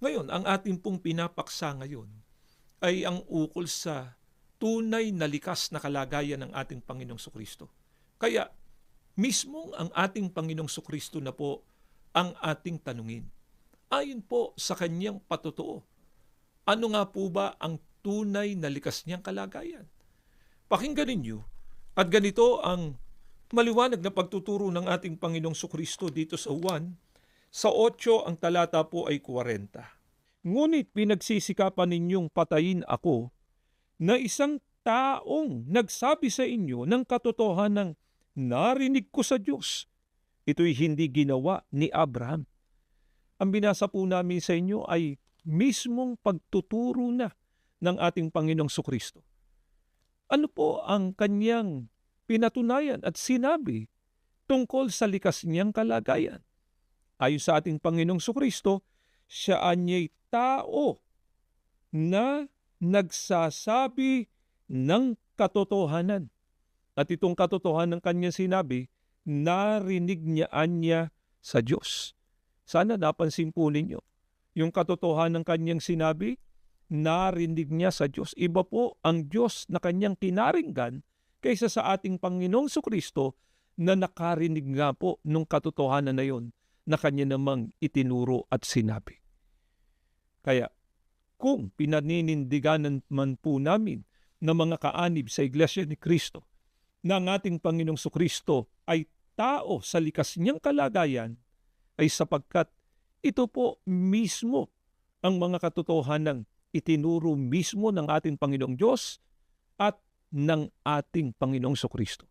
Ngayon, ang ating pong pinapaksa ngayon ay ang ukol sa tunay na likas na kalagayan ng ating Panginoong Sukristo. Kaya, mismong ang ating Panginoong Sukristo na po ang ating tanungin. Ayon po sa kanyang patotoo, ano nga po ba ang tunay na likas niyang kalagayan? Pakinggan ninyo at ganito ang maliwanag na pagtuturo ng ating Panginoong Sukristo dito sa Juan. Sa 8 ang talata po ay 40. Ngunit pinagsisikapan ninyong patayin ako na isang taong nagsabi sa inyo ng katotohanan narinig ko sa Diyos. Ito'y hindi ginawa ni Abraham. Ang binasa po namin sa inyo ay mismong pagtuturo na ng ating Panginoong Sukristo. Ano po ang kanyang pinatunayan at sinabi tungkol sa likas niyang kalagayan? Ayon sa ating Panginoong Sukristo, siya anya'y tao na nagsasabi ng katotohanan. At itong katotohanan ng kanyang sinabi, narinig niya sa Diyos. Sana napansin po ninyo, yung katotohanan ng kanyang sinabi, narinig niya sa Diyos. Iba po ang Diyos na kanyang kinaringgan kaysa sa ating Panginoong Sukristo na nakarinig nga po nung katotohanan na yon na kanya namang itinuro at sinabi. Kaya kung pinaninindiganan man po namin ng mga kaanib sa Iglesia ni Cristo na ang ating Panginoong Sukristo ay tao sa likas niyang kalagayan, ay sapagkat ito po mismo ang mga katotohanang itinuro mismo ng ating Panginoong Diyos at ng ating Panginoong Sukristo.